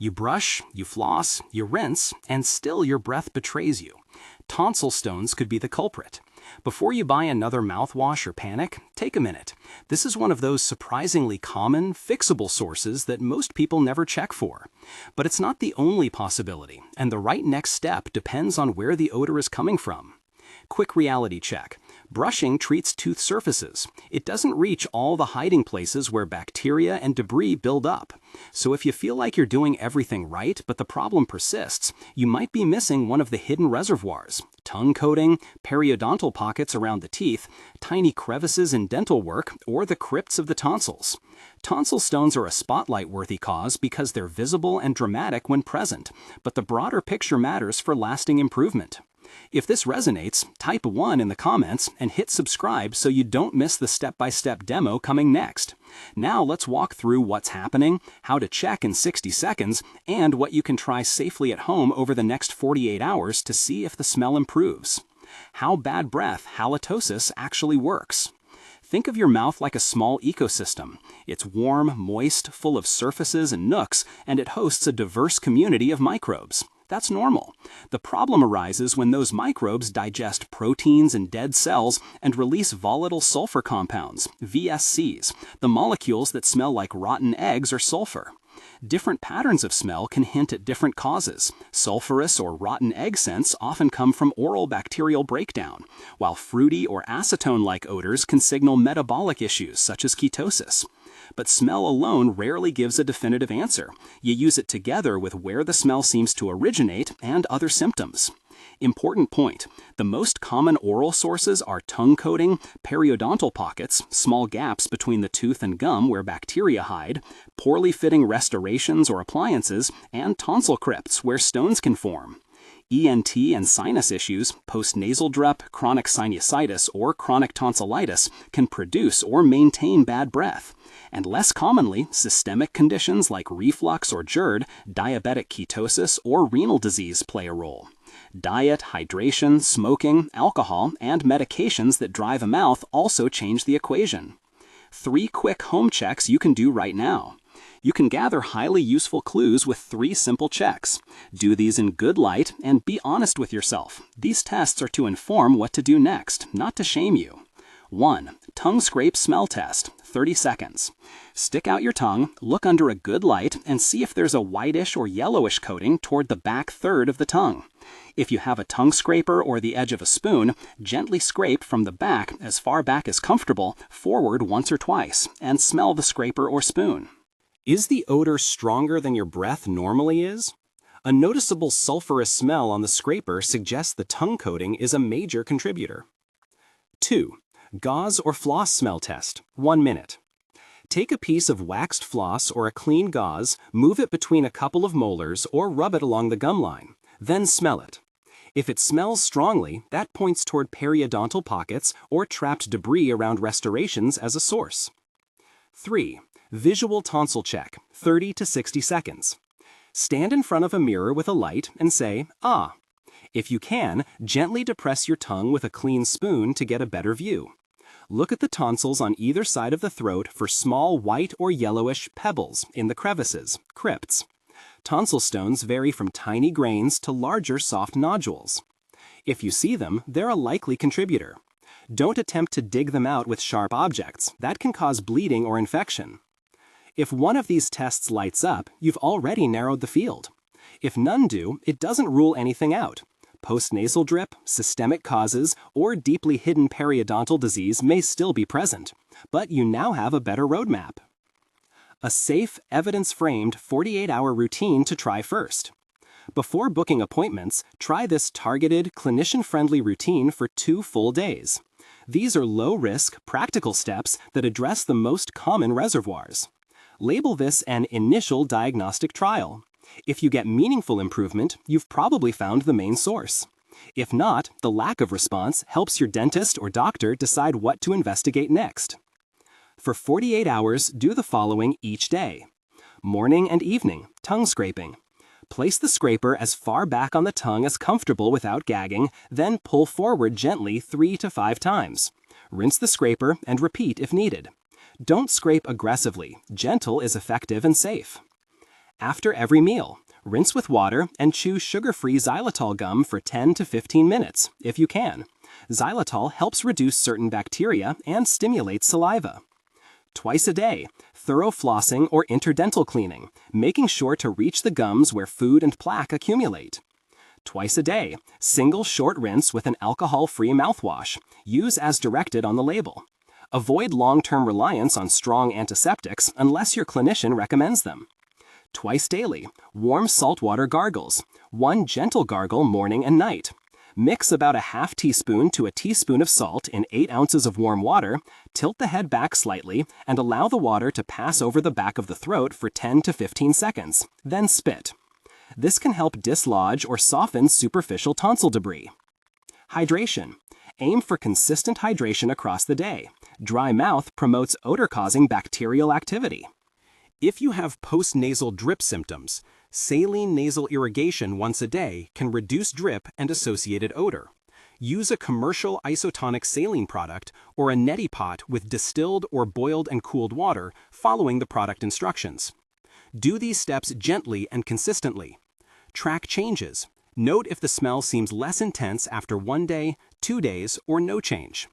You brush, you floss, you rinse, and still your breath betrays you. Tonsil stones could be the culprit. Before you buy another mouthwash or panic, take a minute. This is one of those surprisingly common, fixable sources that most people never check for. But it's not the only possibility, and the right next step depends on where the odor is coming from. Quick reality check. Brushing treats tooth surfaces. It doesn't reach all the hiding places where bacteria and debris build up. So if you feel like you're doing everything right, but the problem persists, you might be missing one of the hidden reservoirs: tongue coating, periodontal pockets around the teeth, tiny crevices in dental work, or the crypts of the tonsils. Tonsil stones are a spotlight-worthy cause because they're visible and dramatic when present, but the broader picture matters for lasting improvement. If this resonates, type 1 in the comments and hit subscribe so you don't miss the step-by-step demo coming next. Now let's walk through what's happening, how to check in 60 seconds, and what you can try safely at home over the next 48 hours to see if the smell improves. How bad breath halitosis actually works. Think of your mouth like a small ecosystem. It's warm, moist, full of surfaces and nooks, and it hosts a diverse community of microbes. That's normal. The problem arises when those microbes digest proteins and dead cells and release volatile sulfur compounds, VSCs, the molecules that smell like rotten eggs or sulfur. Different patterns of smell can hint at different causes. Sulfurous or rotten egg scents often come from oral bacterial breakdown, while fruity or acetone-like odors can signal metabolic issues such as ketosis. But smell alone rarely gives a definitive answer. You use it together with where the smell seems to originate and other symptoms. Important point: the most common oral sources are tongue coating, periodontal pockets, small gaps between the tooth and gum where bacteria hide, poorly fitting restorations or appliances, and tonsil crypts where stones can form. ENT and sinus issues, postnasal drip, chronic sinusitis, or chronic tonsillitis can produce or maintain bad breath. And less commonly, systemic conditions like reflux or GERD, diabetic ketosis, or renal disease play a role. Diet, hydration, smoking, alcohol, and medications that dry the mouth also change the equation. 3 quick home checks you can do right now. You can gather highly useful clues with 3 simple checks. Do these in good light and be honest with yourself. These tests are to inform what to do next, not to shame you. 1. Tongue scrape smell test, 30 seconds. Stick out your tongue, look under a good light, and see if there's a whitish or yellowish coating toward the back third of the tongue. If you have a tongue scraper or the edge of a spoon, gently scrape from the back as far back as comfortable, forward once or twice, and smell the scraper or spoon. Is the odor stronger than your breath normally is? A noticeable sulfurous smell on the scraper suggests the tongue coating is a major contributor. 2. Gauze or floss smell test, 1 minute. Take a piece of waxed floss or a clean gauze, move it between a couple of molars or rub it along the gum line. Then smell it. If it smells strongly, that points toward periodontal pockets or trapped debris around restorations as a source. 3. Visual tonsil check, 30 to 60 seconds. Stand in front of a mirror with a light and say, "Ah." If you can, gently depress your tongue with a clean spoon to get a better view. Look at the tonsils on either side of the throat for small white or yellowish pebbles in the crevices, crypts. Tonsil stones vary from tiny grains to larger soft nodules. If you see them, they're a likely contributor. Don't attempt to dig them out with sharp objects. That can cause bleeding or infection. If one of these tests lights up, you've already narrowed the field. If none do, it doesn't rule anything out. Postnasal drip, systemic causes, or deeply hidden periodontal disease may still be present, but you now have a better roadmap. A safe, evidence-framed 48-hour routine to try first. Before booking appointments, try this targeted, clinician-friendly routine for 2 full days. These are low-risk, practical steps that address the most common reservoirs. Label this an initial diagnostic trial. If you get meaningful improvement, you've probably found the main source. If not, the lack of response helps your dentist or doctor decide what to investigate next. For 48 hours, do the following each day. Morning and evening, tongue scraping. Place the scraper as far back on the tongue as comfortable without gagging, then pull forward gently 3 to 5 times. Rinse the scraper and repeat if needed. Don't scrape aggressively. Gentle is effective and safe. After every meal, rinse with water and chew sugar-free xylitol gum for 10 to 15 minutes, if you can. Xylitol helps reduce certain bacteria and stimulates saliva. Twice a day, thorough flossing or interdental cleaning, making sure to reach the gums where food and plaque accumulate. Twice a day, single short rinse with an alcohol-free mouthwash. Use as directed on the label. Avoid long-term reliance on strong antiseptics unless your clinician recommends them. Twice daily, warm saltwater gargles. One gentle gargle morning and night. Mix about a half teaspoon to a teaspoon of salt in 8 ounces of warm water, tilt the head back slightly, and allow the water to pass over the back of the throat for 10 to 15 seconds. Then spit. This can help dislodge or soften superficial tonsil debris. Hydration. Aim for consistent hydration across the day. Dry mouth promotes odor-causing bacterial activity. If you have postnasal drip symptoms, saline nasal irrigation once a day can reduce drip and associated odor. Use a commercial isotonic saline product or a neti pot with distilled or boiled and cooled water following the product instructions. Do these steps gently and consistently. Track changes. Note if the smell seems less intense after 1 day, 2 days, or no change.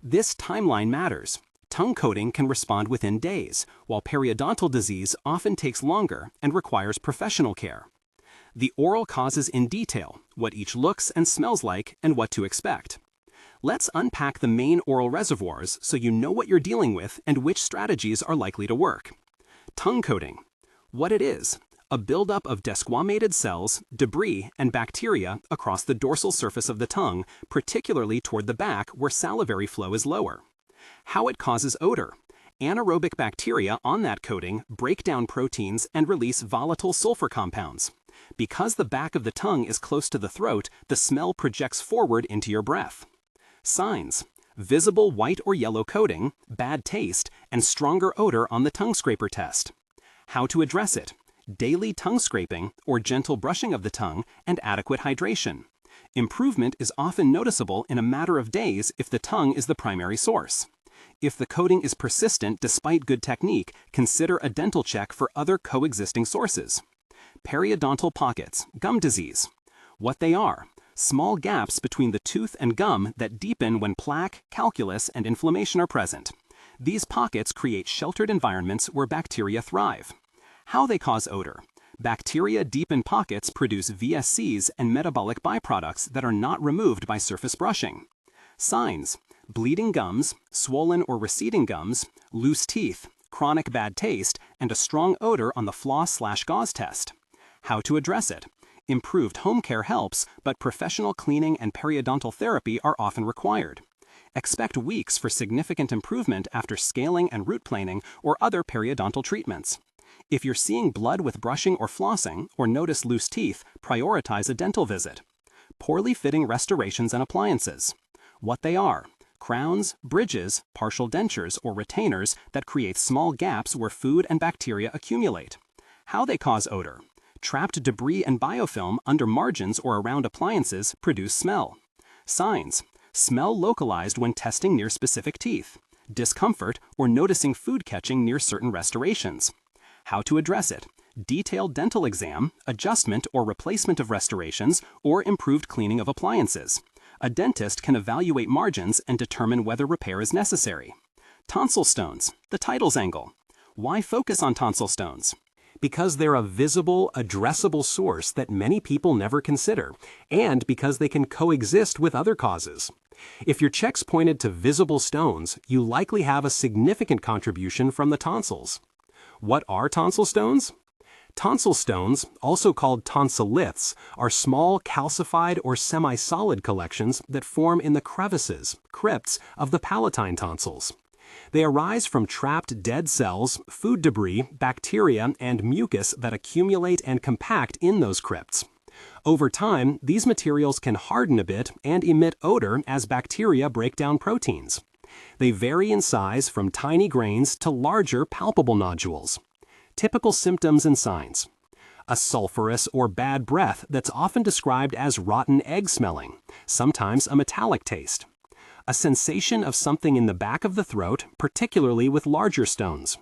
This timeline matters. Tongue coating can respond within days, while periodontal disease often takes longer and requires professional care. The oral causes in detail, what each looks and smells like, and what to expect. Let's unpack the main oral reservoirs so you know what you're dealing with and which strategies are likely to work. Tongue coating. What it is: a buildup of desquamated cells, debris, and bacteria across the dorsal surface of the tongue, particularly toward the back where salivary flow is lower. How it causes odor. Anaerobic bacteria on that coating break down proteins and release volatile sulfur compounds. Because the back of the tongue is close to the throat, the smell projects forward into your breath. Signs: visible white or yellow coating, bad taste, and stronger odor on the tongue scraper test. How to address it: daily tongue scraping or gentle brushing of the tongue and adequate hydration. Improvement is often noticeable in a matter of days if the tongue is the primary source. If the coating is persistent despite good technique, consider a dental check for other coexisting sources. Periodontal pockets, gum disease. What they are: small gaps between the tooth and gum that deepen when plaque, calculus, and inflammation are present. These pockets create sheltered environments where bacteria thrive. How they cause odor. Bacteria deep in pockets produce VSCs and metabolic byproducts that are not removed by surface brushing. Signs: bleeding gums, swollen or receding gums, loose teeth, chronic bad taste, and a strong odor on the floss/gauze test. How to address it. Improved home care helps, but professional cleaning and periodontal therapy are often required. Expect weeks for significant improvement after scaling and root planing or other periodontal treatments. If you're seeing blood with brushing or flossing, or notice loose teeth, prioritize a dental visit. Poorly fitting restorations and appliances. What they are: crowns, bridges, partial dentures, or retainers that create small gaps where food and bacteria accumulate. How they cause odor. Trapped debris and biofilm under margins or around appliances produce smell. Signs: smell localized when testing near specific teeth. Discomfort or noticing food catching near certain restorations. How to address it. Detailed dental exam, adjustment or replacement of restorations, or improved cleaning of appliances. A dentist can evaluate margins and determine whether repair is necessary. Tonsil stones, the title's angle. Why focus on tonsil stones? Because they're a visible, addressable source that many people never consider, and because they can coexist with other causes. If your checks pointed to visible stones, you likely have a significant contribution from the tonsils. What are tonsil stones? Tonsil stones, also called tonsilliths, are small calcified or semi-solid collections that form in the crevices, crypts, of the palatine tonsils. They arise from trapped dead cells, food debris, bacteria, and mucus that accumulate and compact in those crypts. Over time, these materials can harden a bit and emit odor as bacteria break down proteins. They vary in size from tiny grains to larger, palpable nodules. Typical symptoms and signs: a sulfurous or bad breath that's often described as rotten egg smelling, sometimes a metallic taste. A sensation of something in the back of the throat, particularly with larger stones.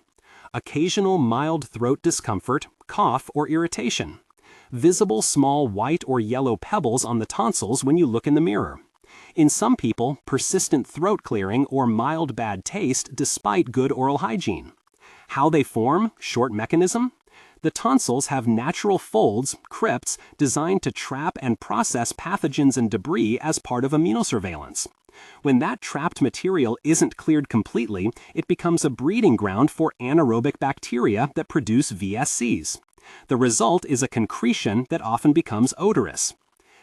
occasional mild throat discomfort, cough, or irritation, visible small white or yellow pebbles on the tonsils when you look in the mirror. In some people, persistent throat clearing or mild bad taste despite good oral hygiene. How they form, short mechanism? The tonsils have natural folds, crypts, designed to trap and process pathogens and debris as part of immunosurveillance. When that trapped material isn't cleared completely, it becomes a breeding ground for anaerobic bacteria that produce VSCs. The result is a concretion that often becomes odorous.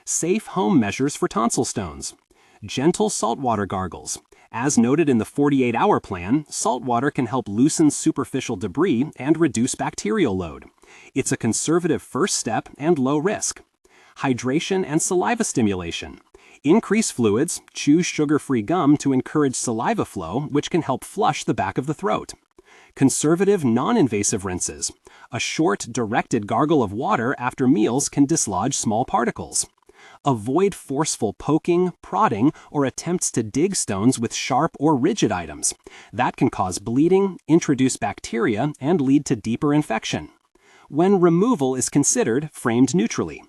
Safe home measures for tonsil stones. Gentle saltwater gargles. As noted in the 48-hour plan, saltwater can help loosen superficial debris and reduce bacterial load. It's a conservative first step and low risk. Hydration and saliva stimulation. Increase fluids, chew sugar-free gum to encourage saliva flow, which can help flush the back of the throat. Conservative, non-invasive rinses. A short, directed gargle of water after meals can dislodge small particles. Avoid forceful poking, prodding, or attempts to dig stones with sharp or rigid items. That can cause bleeding, introduce bacteria, and lead to deeper infection. When removal is considered, framed neutrally.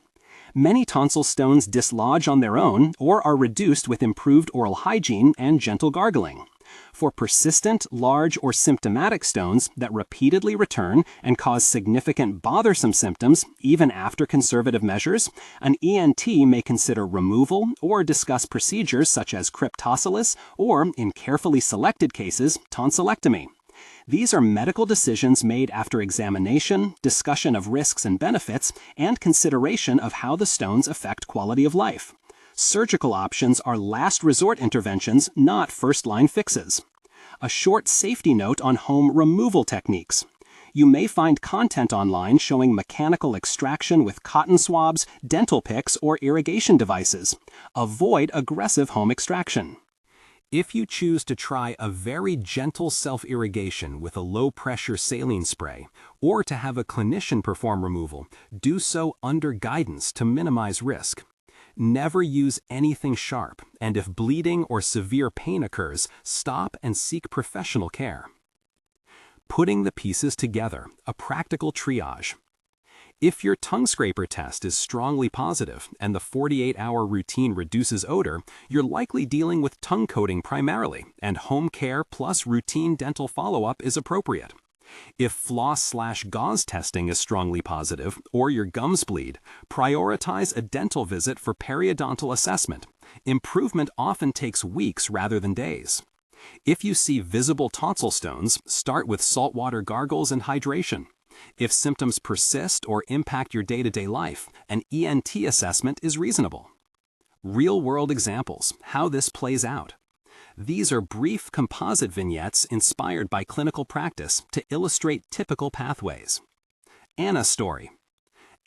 Many tonsil stones dislodge on their own or are reduced with improved oral hygiene and gentle gargling. For persistent, large, or symptomatic stones that repeatedly return and cause significant bothersome symptoms even after conservative measures, an ENT may consider removal or discuss procedures such as cryptococcus or, in carefully selected cases, tonsillectomy. These are medical decisions made after examination, discussion of risks and benefits, and consideration of how the stones affect quality of life. Surgical options are last resort interventions, not first-line fixes. A short safety note on home removal techniques. You may find content online showing mechanical extraction with cotton swabs, dental picks, or irrigation devices. Avoid aggressive home extraction. If you choose to try a very gentle self-irrigation with a low-pressure saline spray, or to have a clinician perform removal, do so under guidance to minimize risk. Never use anything sharp, and if bleeding or severe pain occurs, stop and seek professional care. Putting the pieces together, a practical triage. If your tongue scraper test is strongly positive and the 48-hour routine reduces odor, you're likely dealing with tongue coating primarily, and home care plus routine dental follow-up is appropriate. If floss/gauze testing is strongly positive or your gums bleed, prioritize a dental visit for periodontal assessment. Improvement often takes weeks rather than days. If you see visible tonsil stones, start with saltwater gargles and hydration. If symptoms persist or impact your day-to-day life, an ENT assessment is reasonable. Real-world examples, how this plays out. These are brief composite vignettes inspired by clinical practice to illustrate typical pathways. Anna's story.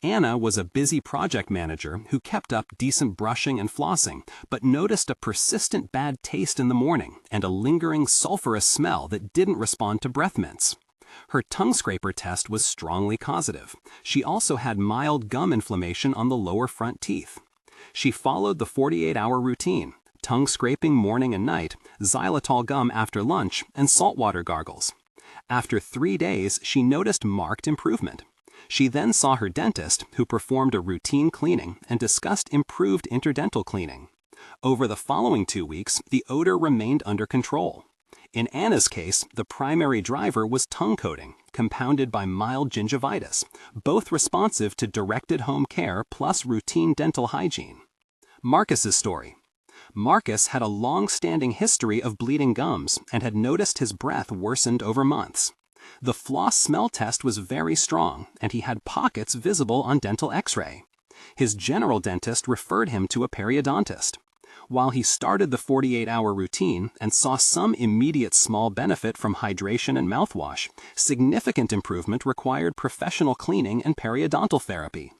Anna was a busy project manager who kept up decent brushing and flossing, but noticed a persistent bad taste in the morning and a lingering sulfurous smell that didn't respond to breath mints. Her tongue scraper test was strongly causative. She also had mild gum inflammation on the lower front teeth. She followed the 48-hour routine, tongue scraping morning and night, xylitol gum after lunch, and saltwater gargles. After 3 days, she noticed marked improvement. She then saw her dentist, who performed a routine cleaning and discussed improved interdental cleaning. Over the following 2 weeks, the odor remained under control. In Anna's case, the primary driver was tongue coating, compounded by mild gingivitis, both responsive to directed home care plus routine dental hygiene. Marcus's story. Marcus had a long-standing history of bleeding gums and had noticed his breath worsened over months. The floss smell test was very strong, and he had pockets visible on dental x-ray. His general dentist referred him to a periodontist. While he started the 48-hour routine and saw some immediate small benefit from hydration and mouthwash, significant improvement required professional cleaning and periodontal therapy.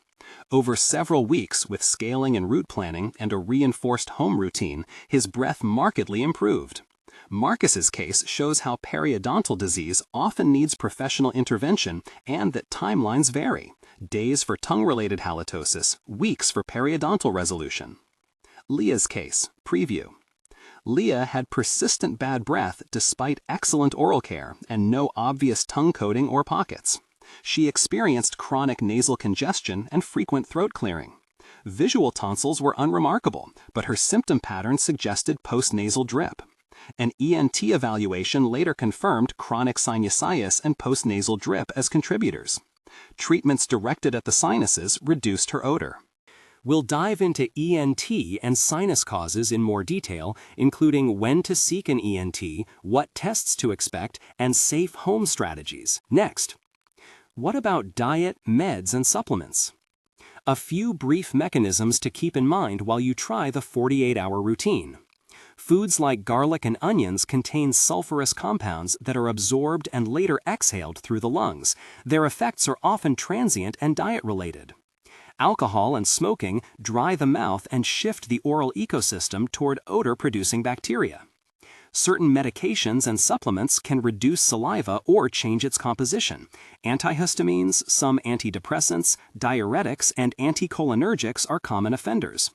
Over several weeks with scaling and root planning and a reinforced home routine, his breath markedly improved. Marcus's case shows how periodontal disease often needs professional intervention and that timelines vary. Days for tongue-related halitosis, weeks for periodontal resolution. Leah's case, preview. Leah had persistent bad breath despite excellent oral care and no obvious tongue coating or pockets. She experienced chronic nasal congestion and frequent throat clearing. Visual tonsils were unremarkable, but her symptom pattern suggested postnasal drip. An ENT evaluation later confirmed chronic sinusitis and postnasal drip as contributors. Treatments directed at the sinuses reduced her odor. We'll dive into ENT and sinus causes in more detail, including when to seek an ENT, what tests to expect, and safe home strategies. Next, what about diet, meds, and supplements? A few brief mechanisms to keep in mind while you try the 48-hour routine. Foods like garlic and onions contain sulfurous compounds that are absorbed and later exhaled through the lungs. Their effects are often transient and diet-related. Alcohol and smoking dry the mouth and shift the oral ecosystem toward odor-producing bacteria. Certain medications and supplements can reduce saliva or change its composition. Antihistamines, some antidepressants, diuretics, and anticholinergics are common offenders.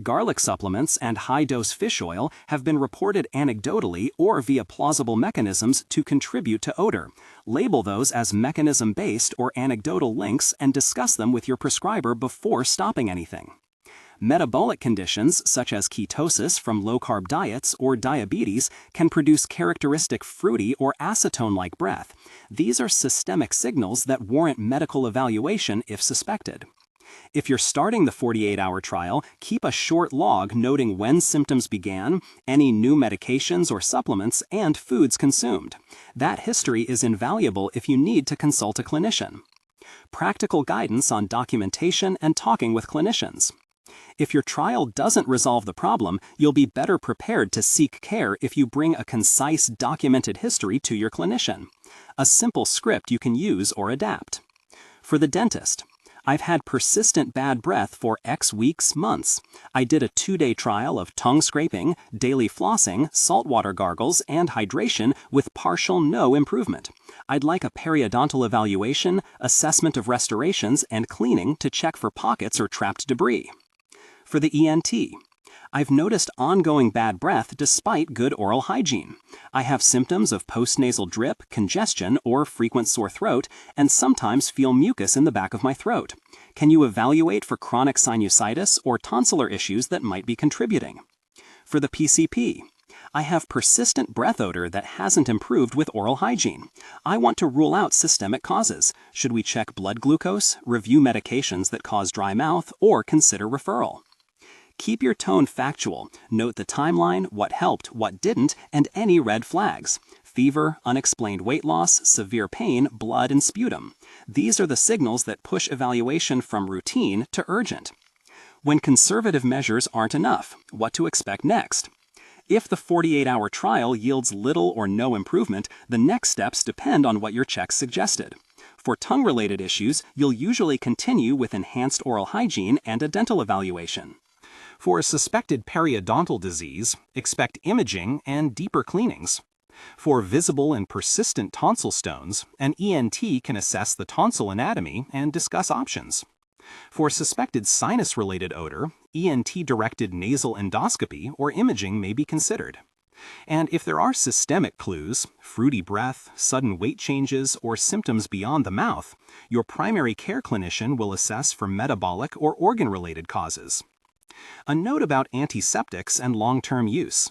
Garlic supplements and high-dose fish oil have been reported anecdotally or via plausible mechanisms to contribute to odor. Label those as mechanism-based or anecdotal links and discuss them with your prescriber before stopping anything. Metabolic conditions such as ketosis from low-carb diets or diabetes can produce characteristic fruity or acetone-like breath. These are systemic signals that warrant medical evaluation if suspected. If you're starting the 48-hour trial, keep a short log noting when symptoms began, any new medications or supplements, and foods consumed. That history is invaluable if you need to consult a clinician. Practical guidance on documentation and talking with clinicians. If your trial doesn't resolve the problem, you'll be better prepared to seek care if you bring a concise, documented history to your clinician. A simple script you can use or adapt. For the dentist, I've had persistent bad breath for X weeks, months. I did a 2-day trial of tongue scraping, daily flossing, saltwater gargles, and hydration with partial no improvement. I'd like a periodontal evaluation, assessment of restorations, and cleaning to check for pockets or trapped debris. For the ENT, I've noticed ongoing bad breath despite good oral hygiene. I have symptoms of postnasal drip, congestion, or frequent sore throat, and sometimes feel mucus in the back of my throat. Can you evaluate for chronic sinusitis or tonsillar issues that might be contributing? For the PCP, I have persistent breath odor that hasn't improved with oral hygiene. I want to rule out systemic causes. Should we check blood glucose, review medications that cause dry mouth, or consider referral? Keep your tone factual. Note the timeline, what helped, what didn't, and any red flags. Fever, unexplained weight loss, severe pain, blood, and sputum. These are the signals that push evaluation from routine to urgent. When conservative measures aren't enough, what to expect next? If the 48-hour trial yields little or no improvement, the next steps depend on what your checks suggested. For tongue-related issues, you'll usually continue with enhanced oral hygiene and a dental evaluation. For a suspected periodontal disease, expect imaging and deeper cleanings. For visible and persistent tonsil stones, an ENT can assess the tonsil anatomy and discuss options. For suspected sinus-related odor, ENT-directed nasal endoscopy or imaging may be considered. And if there are systemic clues, fruity breath, sudden weight changes, or symptoms beyond the mouth, your primary care clinician will assess for metabolic or organ-related causes. A note about antiseptics and long-term use.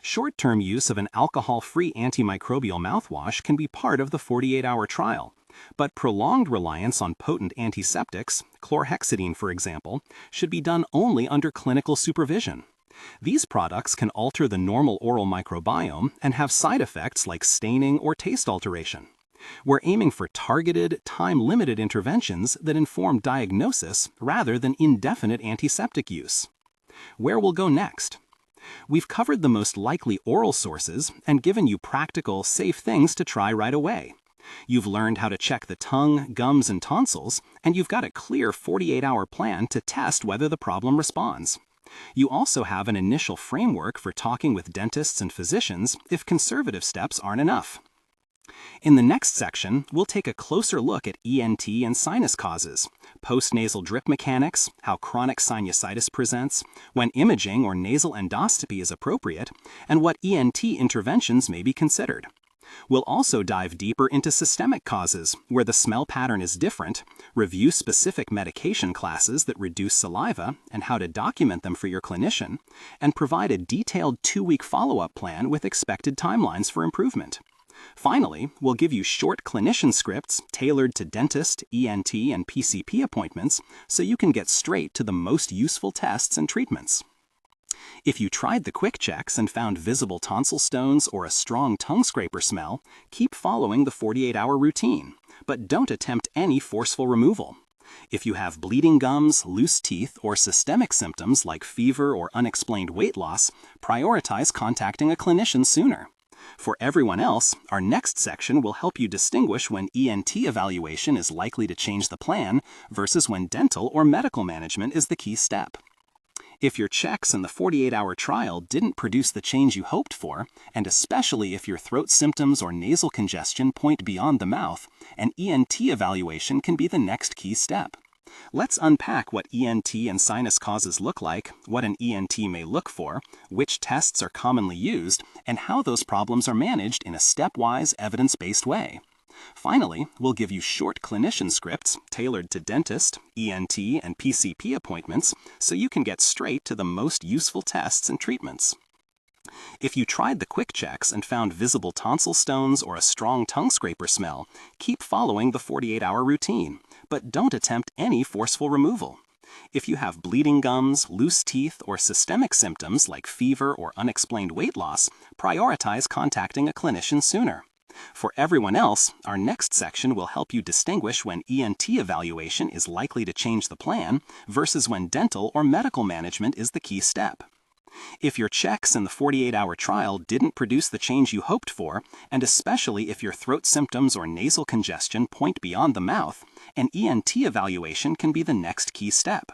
Short-term use of an alcohol-free antimicrobial mouthwash can be part of the 48-hour trial, but prolonged reliance on potent antiseptics, chlorhexidine for example, should be done only under clinical supervision. These products can alter the normal oral microbiome and have side effects like staining or taste alteration. We're aiming for targeted, time-limited interventions that inform diagnosis rather than indefinite antiseptic use. Where we'll go next? We've covered the most likely oral sources and given you practical, safe things to try right away. You've learned how to check the tongue, gums, and tonsils, and you've got a clear 48-hour plan to test whether the problem responds. You also have an initial framework for talking with dentists and physicians if conservative steps aren't enough. In the next section, we'll take a closer look at ENT and sinus causes, postnasal drip mechanics, how chronic sinusitis presents, when imaging or nasal endoscopy is appropriate, and what ENT interventions may be considered. We'll also dive deeper into systemic causes, where the smell pattern is different, review specific medication classes that reduce saliva and how to document them for your clinician, and provide a detailed 2-week follow-up plan with expected timelines for improvement. Finally, we'll give you short clinician scripts tailored to dentist, ENT, and PCP appointments so you can get straight to the most useful tests and treatments. If you tried the quick checks and found visible tonsil stones or a strong tongue scraper smell, keep following the 48-hour routine, but don't attempt any forceful removal. If you have bleeding gums, loose teeth, or systemic symptoms like fever or unexplained weight loss, prioritize contacting a clinician sooner. For everyone else, our next section will help you distinguish when ENT evaluation is likely to change the plan versus when dental or medical management is the key step. If your checks in the 48-hour trial didn't produce the change you hoped for, and especially if your throat symptoms or nasal congestion point beyond the mouth, an ENT evaluation can be the next key step. Let's unpack what ENT and sinus causes look like, what an ENT may look for, which tests are commonly used, and how those problems are managed in a stepwise, evidence-based way. Finally, we'll give you short clinician scripts tailored to dentist, ENT, and PCP appointments so you can get straight to the most useful tests and treatments. If you tried the quick checks and found visible tonsil stones or a strong tongue scraper smell, keep following the 48-hour routine, but don't attempt any forceful removal. If you have bleeding gums, loose teeth, or systemic symptoms like fever or unexplained weight loss, prioritize contacting a clinician sooner. For everyone else, our next section will help you distinguish when ENT evaluation is likely to change the plan versus when dental or medical management is the key step. If your checks in the 48-hour trial didn't produce the change you hoped for, and especially if your throat symptoms or nasal congestion point beyond the mouth, an ENT evaluation can be the next key step.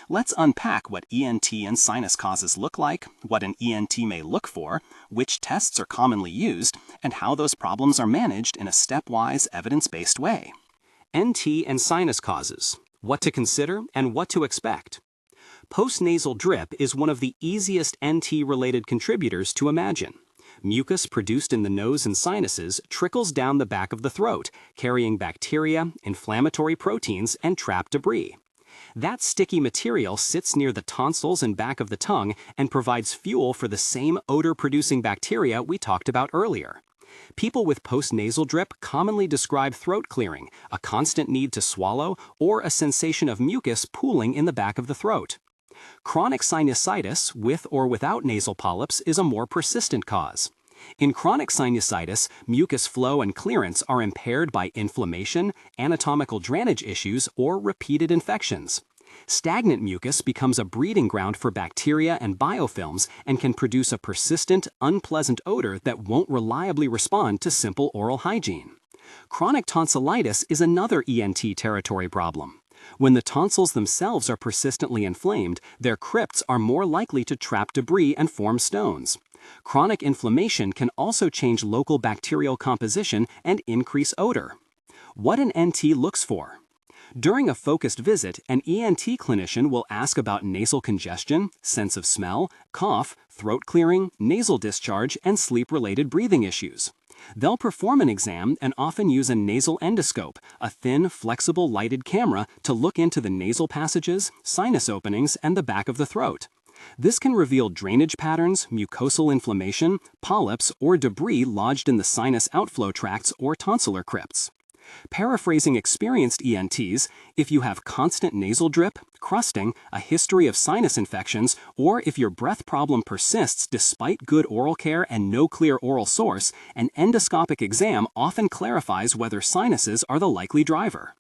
Let's unpack what ENT and sinus causes look like, what an ENT may look for, which tests are commonly used, and how those problems are managed in a stepwise, evidence-based way. NT and sinus causes, what to consider and what to expect. Postnasal drip is one of the easiest NT-related contributors to imagine. Mucus produced in the nose and sinuses trickles down the back of the throat, carrying bacteria, inflammatory proteins, and trapped debris. That sticky material sits near the tonsils and back of the tongue and provides fuel for the same odor-producing bacteria we talked about earlier. People with postnasal drip commonly describe throat clearing, a constant need to swallow, or a sensation of mucus pooling in the back of the throat. Chronic sinusitis, with or without nasal polyps, is a more persistent cause. In chronic sinusitis, mucus flow and clearance are impaired by inflammation, anatomical drainage issues, or repeated infections. Stagnant mucus becomes a breeding ground for bacteria and biofilms and can produce a persistent, unpleasant odor that won't reliably respond to simple oral hygiene. Chronic tonsillitis is another ENT territory problem. When the tonsils themselves are persistently inflamed, their crypts are more likely to trap debris and form stones. Chronic inflammation can also change local bacterial composition and increase odor. What an NT looks for. During a focused visit, an ENT clinician will ask about nasal congestion, sense of smell, cough, throat clearing, nasal discharge, and sleep-related breathing issues. They'll perform an exam and often use a nasal endoscope, a thin, flexible lighted camera to look into the nasal passages, sinus openings, and the back of the throat. This can reveal drainage patterns, mucosal inflammation, polyps, or debris lodged in the sinus outflow tracts or tonsillar crypts. Paraphrasing experienced ENTs, if you have constant nasal drip, crusting, a history of sinus infections, or if your breath problem persists despite good oral care and no clear oral source, an endoscopic exam often clarifies whether sinuses are the likely driver.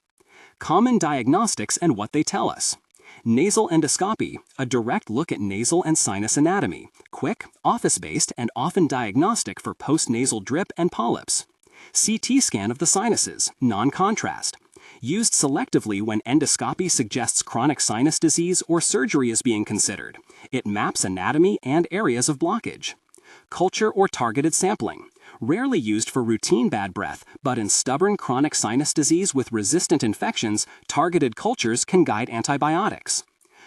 Common diagnostics and what they tell us. Nasal endoscopy, a direct look at nasal and sinus anatomy, quick, office-based, and often diagnostic for postnasal drip and polyps. CT scan of the sinuses, non-contrast. Used selectively when endoscopy suggests chronic sinus disease or surgery is being considered. It maps anatomy and areas of blockage. Culture or targeted sampling. Rarely used for routine bad breath, but in stubborn chronic sinus disease with resistant infections, targeted cultures can guide antibiotics.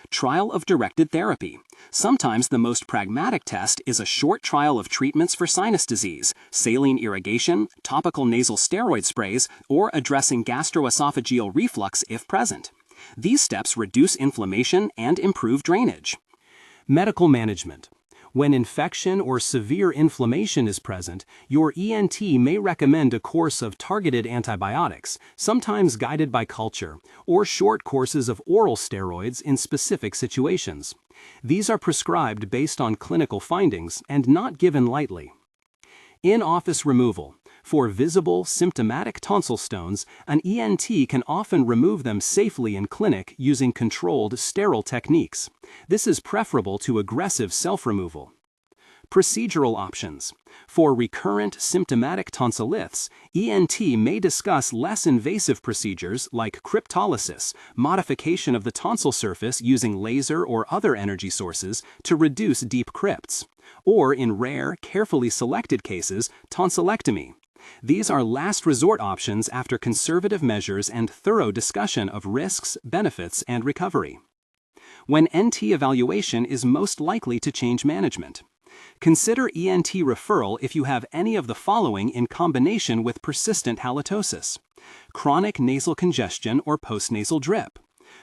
Trial of directed therapy. Sometimes the most pragmatic test is a short trial of treatments for sinus disease, saline irrigation, topical nasal steroid sprays, or addressing gastroesophageal reflux if present. These steps reduce inflammation and improve drainage. Medical management. When infection or severe inflammation is present, your ENT may recommend a course of targeted antibiotics, sometimes guided by culture, or short courses of oral steroids in specific situations. These are prescribed based on clinical findings and not given lightly. In-office removal. For visible, symptomatic tonsil stones, an ENT can often remove them safely in clinic using controlled, sterile techniques. This is preferable to aggressive self-removal. Procedural options. For recurrent, symptomatic tonsilliths, ENT may discuss less invasive procedures like cryptolysis, modification of the tonsil surface using laser or other energy sources to reduce deep crypts, or in rare, carefully selected cases, tonsillectomy. These are last resort options after conservative measures and thorough discussion of risks, benefits, and recovery. When NT evaluation is most likely to change management. Consider ENT referral if you have any of the following in combination with persistent halitosis: chronic nasal congestion or postnasal drip,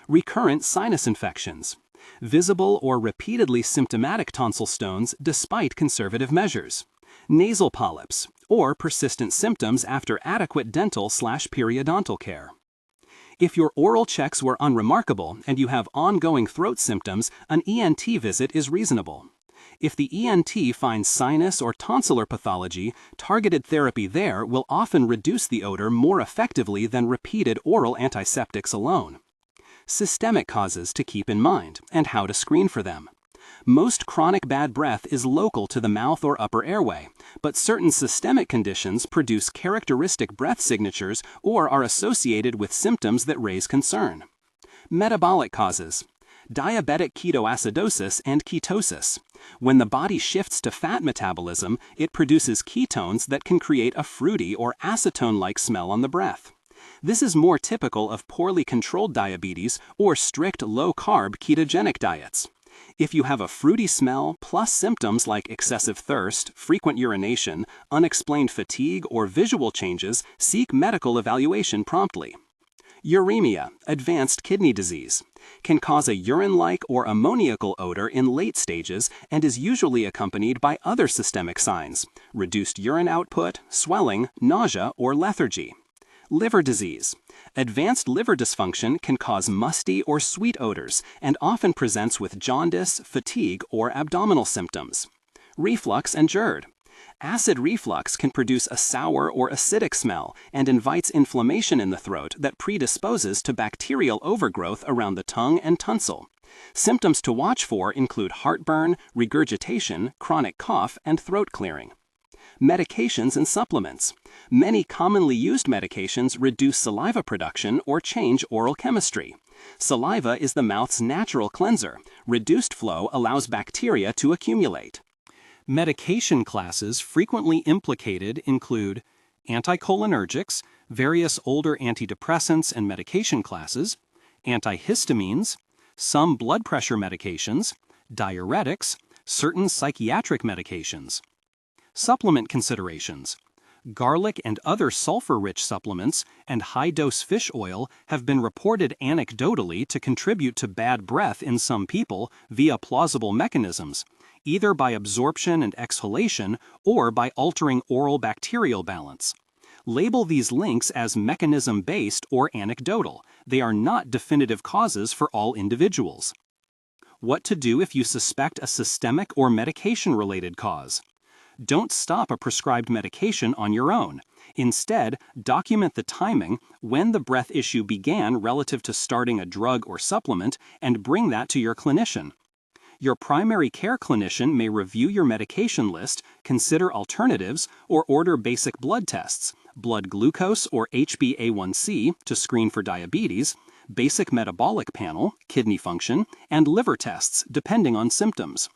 recurrent sinus infections, visible or repeatedly symptomatic tonsil stones despite conservative measures, nasal polyps, or persistent symptoms after adequate dental/periodontal care. If your oral checks were unremarkable and you have ongoing throat symptoms, an ENT visit is reasonable. If the ENT finds sinus or tonsillar pathology, targeted therapy there will often reduce the odor more effectively than repeated oral antiseptics alone. Systemic causes to keep in mind and how to screen for them. Most chronic bad breath is local to the mouth or upper airway, but certain systemic conditions produce characteristic breath signatures or are associated with symptoms that raise concern. Metabolic causes. Diabetic ketoacidosis and ketosis. When the body shifts to fat metabolism, it produces ketones that can create a fruity or acetone-like smell on the breath. This is more typical of poorly controlled diabetes or strict low-carb ketogenic diets. If you have a fruity smell plus symptoms like excessive thirst, frequent urination, unexplained fatigue, or visual changes, seek medical evaluation promptly. Uremia, advanced kidney disease, can cause a urine-like or ammoniacal odor in late stages and is usually accompanied by other systemic signs: reduced urine output, swelling, nausea, or lethargy. Liver disease. Advanced liver dysfunction can cause musty or sweet odors and often presents with jaundice, fatigue, or abdominal symptoms. Reflux and GERD. Acid reflux can produce a sour or acidic smell and invites inflammation in the throat that predisposes to bacterial overgrowth around the tongue and tonsil. Symptoms to watch for include heartburn, regurgitation, chronic cough, and throat clearing. Medications and supplements. Many commonly used medications reduce saliva production or change oral chemistry. Saliva is the mouth's natural cleanser. Reduced flow allows bacteria to accumulate. Medication classes frequently implicated include anticholinergics, various older antidepressants and medication classes, antihistamines, some blood pressure medications, diuretics, certain psychiatric medications. Supplement considerations. Garlic and other sulfur-rich supplements and high-dose fish oil have been reported anecdotally to contribute to bad breath in some people via plausible mechanisms, either by absorption and exhalation or by altering oral bacterial balance. Label these links as mechanism-based or anecdotal. They are not definitive causes for all individuals. What to do if you suspect a systemic or medication-related cause. Don't stop a prescribed medication on your own. Instead, document the timing, when the breath issue began relative to starting a drug or supplement, and bring that to your clinician. Your primary care clinician may review your medication list, consider alternatives, or order basic blood tests, blood glucose or HbA1c to screen for diabetes, basic metabolic panel, kidney function, and liver tests depending on symptoms.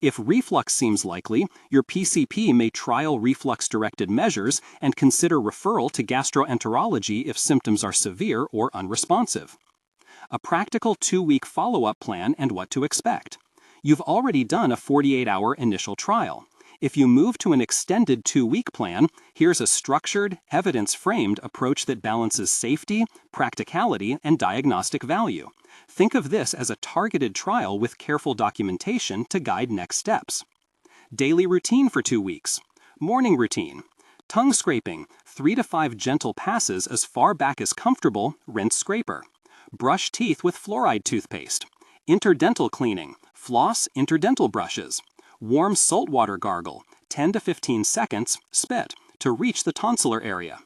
If reflux seems likely, your PCP may trial reflux-directed measures and consider referral to gastroenterology if symptoms are severe or unresponsive. A practical 2-week follow-up plan and what to expect. You've already done a 48-hour initial trial. If you move to an extended 2-week plan, here's a structured, evidence-framed approach that balances safety, practicality, and diagnostic value. Think of this as a targeted trial with careful documentation to guide next steps. Daily routine for 2 weeks. Morning routine. Tongue scraping, 3 to 5 gentle passes as far back as comfortable, rinse scraper. Brush teeth with fluoride toothpaste. Interdental cleaning, floss interdental brushes. Warm saltwater gargle, 10 to 15 seconds, spit, to reach the tonsillar area.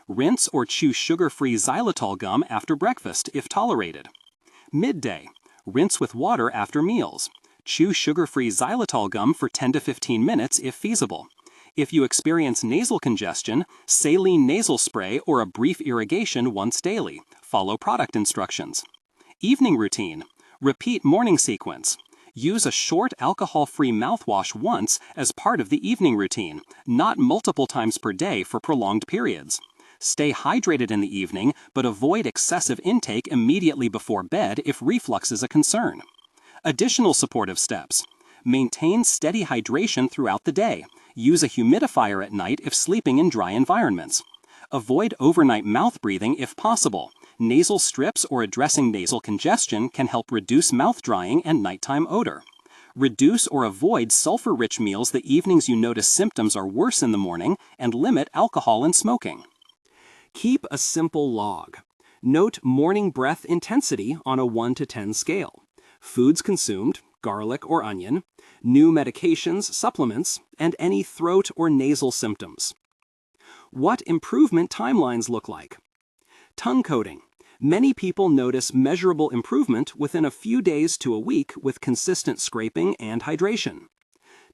Rinse or chew sugar-free xylitol gum after breakfast if tolerated. Midday, rinse with water after meals. Chew sugar-free xylitol gum for 10 to 15 minutes if feasible. If you experience nasal congestion, saline nasal spray or a brief irrigation once daily. Follow product instructions. Evening routine. Repeat morning sequence. Use a short alcohol-free mouthwash once as part of the evening routine, not multiple times per day for prolonged periods. Stay hydrated in the evening, but avoid excessive intake immediately before bed if reflux is a concern. Additional supportive steps. Maintain steady hydration throughout the day. Use a humidifier at night if sleeping in dry environments. Avoid overnight mouth breathing if possible. Nasal strips or addressing nasal congestion can help reduce mouth drying and nighttime odor. Reduce or avoid sulfur-rich meals the evenings you notice symptoms are worse in the morning, and limit alcohol and smoking. Keep a simple log. Note morning breath intensity on a 1 to 10 scale. Foods consumed, garlic or onion, new medications, supplements, and any throat or nasal symptoms. What improvement timelines look like. Tongue coating. Many people notice measurable improvement within a few days to a week with consistent scraping and hydration.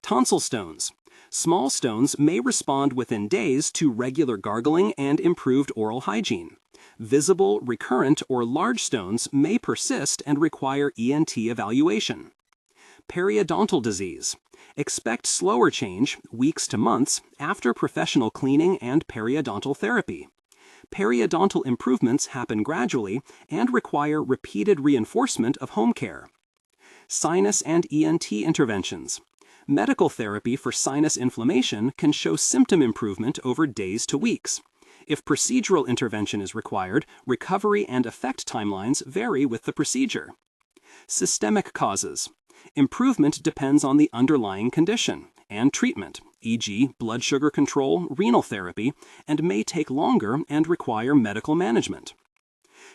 Tonsil stones. Small stones may respond within days to regular gargling and improved oral hygiene. Visible, recurrent, or large stones may persist and require ENT evaluation. Periodontal disease. Expect slower change, weeks to months, after professional cleaning and periodontal therapy. Periodontal improvements happen gradually and require repeated reinforcement of home care. Sinus and ENT interventions. Medical therapy for sinus inflammation can show symptom improvement over days to weeks. If procedural intervention is required, recovery and effect timelines vary with the procedure. Systemic causes. Improvement depends on the underlying condition and treatment, e.g., blood sugar control, renal therapy, and may take longer and require medical management.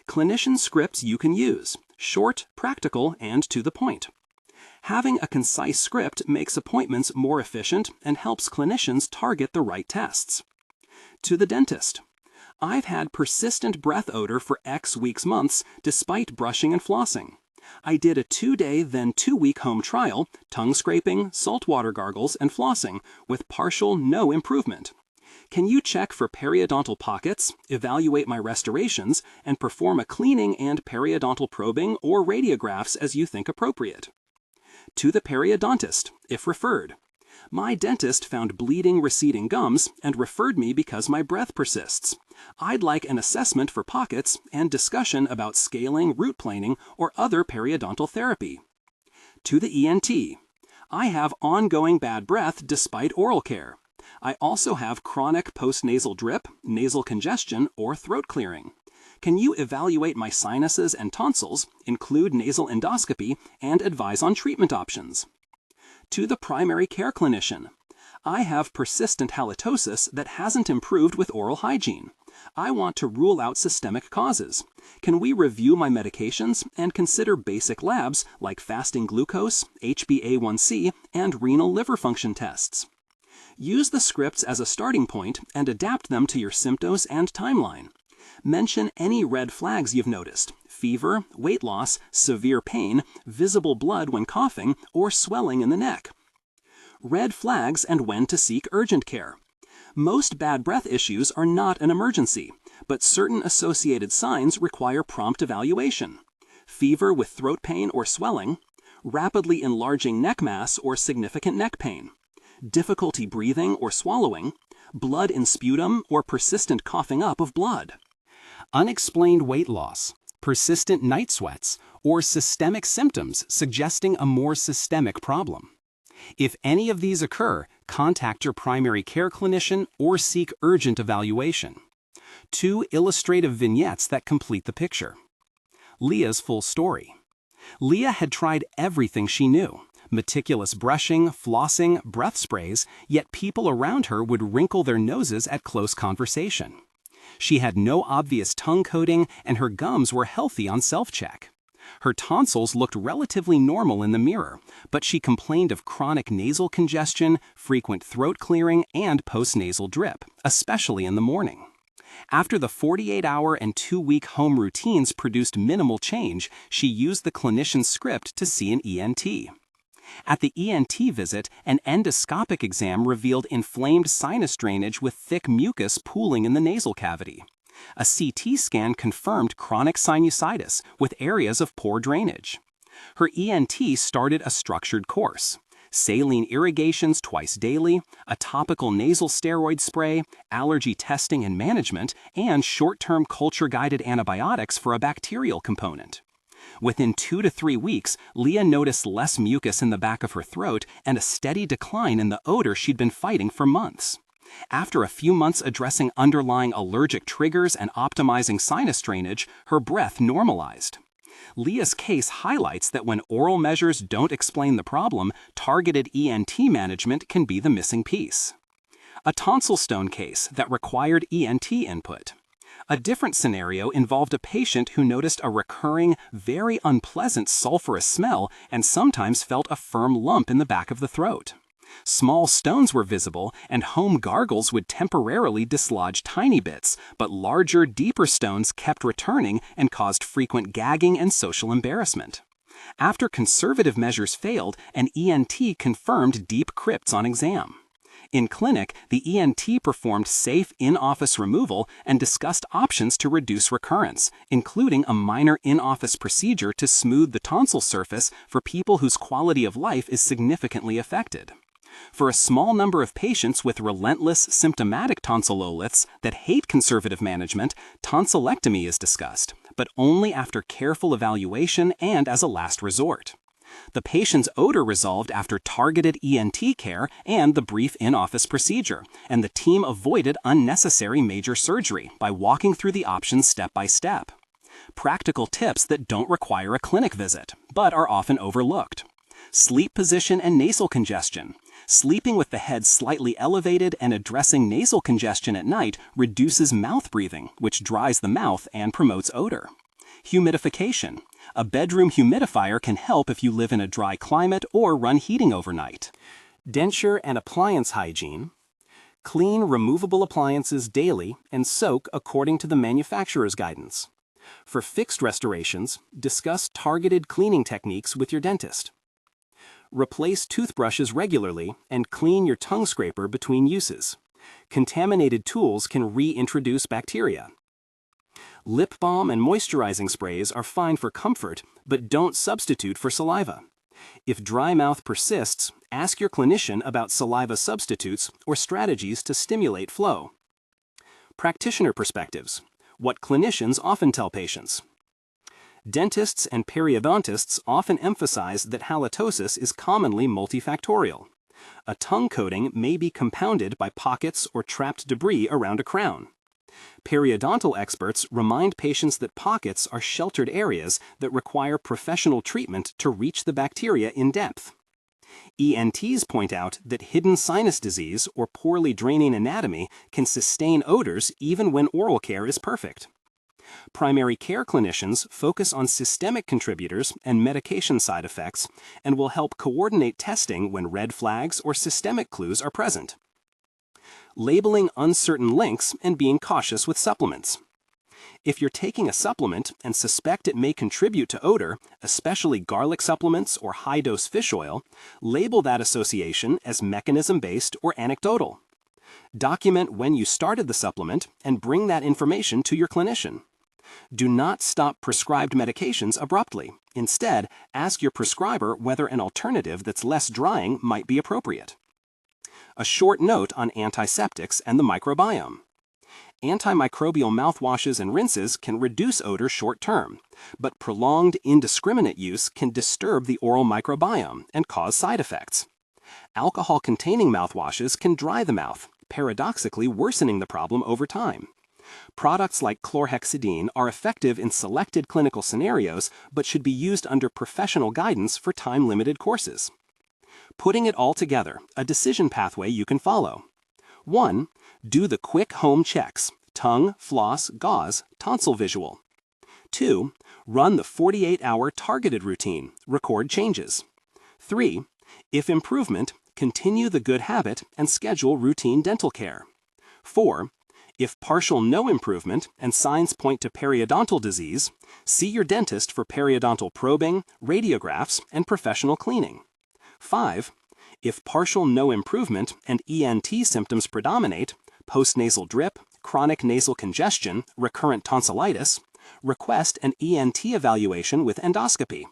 Clinician scripts you can use, short, practical, and to the point. Having a concise script makes appointments more efficient and helps clinicians target the right tests. To the dentist. I've had persistent breath odor for X weeks months despite brushing and flossing. I did a 2-day then 2-week home trial, tongue scraping, saltwater gargles, and flossing, with partial no improvement. Can you check for periodontal pockets, evaluate my restorations, and perform a cleaning and periodontal probing or radiographs as you think appropriate? To the periodontist, if referred. My dentist found bleeding receding gums and referred me because my breath persists. I'd like an assessment for pockets and discussion about scaling, root planing, or other periodontal therapy. To the ENT. I have ongoing bad breath despite oral care. I also have chronic postnasal drip, nasal congestion, or throat clearing. Can you evaluate my sinuses and tonsils, include nasal endoscopy, and advise on treatment options? To the primary care clinician. I have persistent halitosis that hasn't improved with oral hygiene. I want to rule out systemic causes. Can we review my medications and consider basic labs like fasting glucose, HbA1c, and renal liver function tests? Use the scripts as a starting point and adapt them to your symptoms and timeline. Mention any red flags you've noticed: fever, weight loss, severe pain, visible blood when coughing, or swelling in the neck. Red flags and when to seek urgent care. Most bad breath issues are not an emergency, but certain associated signs require prompt evaluation. Fever with throat pain or swelling, rapidly enlarging neck mass or significant neck pain, difficulty breathing or swallowing, blood in sputum or persistent coughing up of blood, unexplained weight loss, persistent night sweats, or systemic symptoms suggesting a more systemic problem. If any of these occur, contact your primary care clinician or seek urgent evaluation. 2 illustrative vignettes that complete the picture. Leah's full story. Leah had tried everything she knew: meticulous brushing, flossing, breath sprays, yet people around her would wrinkle their noses at close conversation. She had no obvious tongue coating, and her gums were healthy on self-check. Her tonsils looked relatively normal in the mirror, but she complained of chronic nasal congestion, frequent throat clearing, and postnasal drip, especially in the morning. After the 48-hour and 2-week home routines produced minimal change, she used the clinician's script to see an ENT. At the ENT visit, an endoscopic exam revealed inflamed sinus drainage with thick mucus pooling in the nasal cavity. A CT scan confirmed chronic sinusitis with areas of poor drainage. Her ENT started a structured course: saline irrigations twice daily, a topical nasal steroid spray, allergy testing and management, and short-term culture-guided antibiotics for a bacterial component. Within 2 to 3 weeks, Leah noticed less mucus in the back of her throat and a steady decline in the odor she'd been fighting for months. After a few months addressing underlying allergic triggers and optimizing sinus drainage, her breath normalized. Leah's case highlights that when oral measures don't explain the problem, targeted ENT management can be the missing piece. A tonsil stone case that required ENT input. A different scenario involved a patient who noticed a recurring, very unpleasant sulfurous smell and sometimes felt a firm lump in the back of the throat. Small stones were visible, and home gargles would temporarily dislodge tiny bits, but larger, deeper stones kept returning and caused frequent gagging and social embarrassment. After conservative measures failed, an ENT confirmed deep crypts on exam. In clinic, the ENT performed safe in-office removal and discussed options to reduce recurrence, including a minor in-office procedure to smooth the tonsil surface for people whose quality of life is significantly affected. For a small number of patients with relentless symptomatic tonsil otoliths that hate conservative management, tonsillectomy is discussed, but only after careful evaluation and as a last resort. The patient's odor resolved after targeted ENT care and the brief in-office procedure, and the team avoided unnecessary major surgery by walking through the options step by step. Practical tips that don't require a clinic visit, but are often overlooked. Sleep position and nasal congestion. Sleeping with the head slightly elevated and addressing nasal congestion at night reduces mouth breathing, which dries the mouth and promotes odor. Humidification. A bedroom humidifier can help if you live in a dry climate or run heating overnight. Denture and appliance hygiene. Clean removable appliances daily and soak according to the manufacturer's guidance. For fixed restorations, discuss targeted cleaning techniques with your dentist. Replace toothbrushes regularly and clean your tongue scraper between uses. Contaminated tools can reintroduce bacteria. Lip balm and moisturizing sprays are fine for comfort, but don't substitute for saliva. If dry mouth persists, ask your clinician about saliva substitutes or strategies to stimulate flow. Practitioner perspectives. What clinicians often tell patients. Dentists and periodontists often emphasize that halitosis is commonly multifactorial. A tongue coating may be compounded by pockets or trapped debris around a crown. Periodontal experts remind patients that pockets are sheltered areas that require professional treatment to reach the bacteria in depth. ENTs point out that hidden sinus disease or poorly draining anatomy can sustain odors even when oral care is perfect. Primary care clinicians focus on systemic contributors and medication side effects and will help coordinate testing when red flags or systemic clues are present. Labeling uncertain links and being cautious with supplements. If you're taking a supplement and suspect it may contribute to odor, especially garlic supplements or high-dose fish oil, label that association as mechanism-based or anecdotal. Document when you started the supplement and bring that information to your clinician. Do not stop prescribed medications abruptly. Instead, ask your prescriber whether an alternative that's less drying might be appropriate. A short note on antiseptics and the microbiome. Antimicrobial mouthwashes and rinses can reduce odor short-term, but prolonged, indiscriminate use can disturb the oral microbiome and cause side effects. Alcohol-containing mouthwashes can dry the mouth, paradoxically worsening the problem over time. Products like chlorhexidine are effective in selected clinical scenarios but should be used under professional guidance for time-limited courses. Putting it all together, a decision pathway you can follow. 1. Do the quick home checks: tongue, floss, gauze, tonsil visual. 2. Run the 48-hour targeted routine, record changes. 3. If improvement, continue the good habit and schedule routine dental care. 4. If partial no improvement and signs point to periodontal disease, see your dentist for periodontal probing, radiographs, and professional cleaning. 5. If partial no improvement and ENT symptoms predominate, postnasal drip, chronic nasal congestion, recurrent tonsillitis, request an ENT evaluation with endoscopy.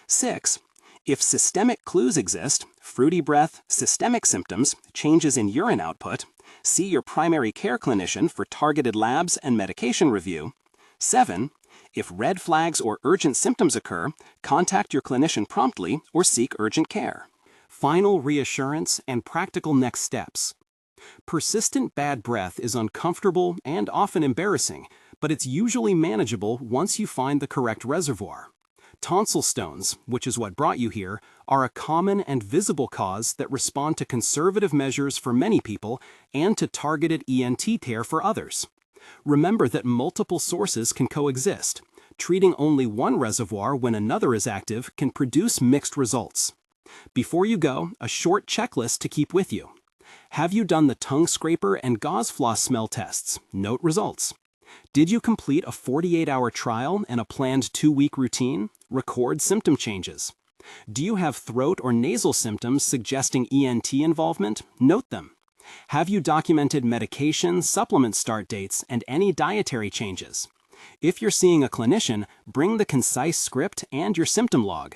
6. If systemic clues exist, fruity breath, systemic symptoms, changes in urine output, see your primary care clinician for targeted labs and medication review. 7. If red flags or urgent symptoms occur, contact your clinician promptly or seek urgent care. Final reassurance and practical next steps. Persistent bad breath is uncomfortable and often embarrassing, but it's usually manageable once you find the correct reservoir. Tonsil stones, which is what brought you here, are a common and visible cause that respond to conservative measures for many people and to targeted ENT care for others. Remember that multiple sources can coexist. Treating only one reservoir when another is active can produce mixed results. Before you go, a short checklist to keep with you. Have you done the tongue scraper and gauze floss smell tests? Note results. Did you complete a 48-hour trial and a planned 2-week routine? Record symptom changes. Do you have throat or nasal symptoms suggesting ENT involvement? Note them. Have you documented medication, supplement start dates, and any dietary changes? If you're seeing a clinician, bring the concise script and your symptom log.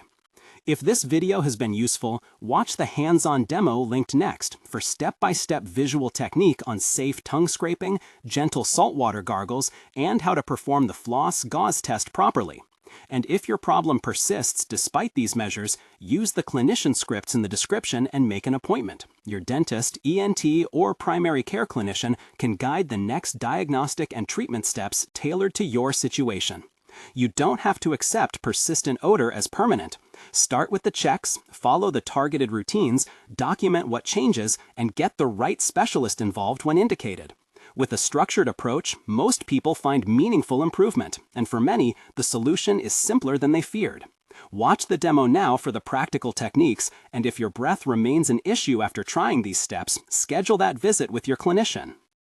If this video has been useful, watch the hands-on demo linked next for step-by-step visual technique on safe tongue scraping, gentle saltwater gargles, and how to perform the floss gauze test properly. And if your problem persists despite these measures, use the clinician scripts in the description and make an appointment. Your dentist, ENT, or primary care clinician can guide the next diagnostic and treatment steps tailored to your situation. You don't have to accept persistent odor as permanent. Start with the checks, follow the targeted routines, document what changes, and get the right specialist involved when indicated. With a structured approach, most people find meaningful improvement, and for many, the solution is simpler than they feared. Watch the demo now for the practical techniques, and if your breath remains an issue after trying these steps, schedule that visit with your clinician.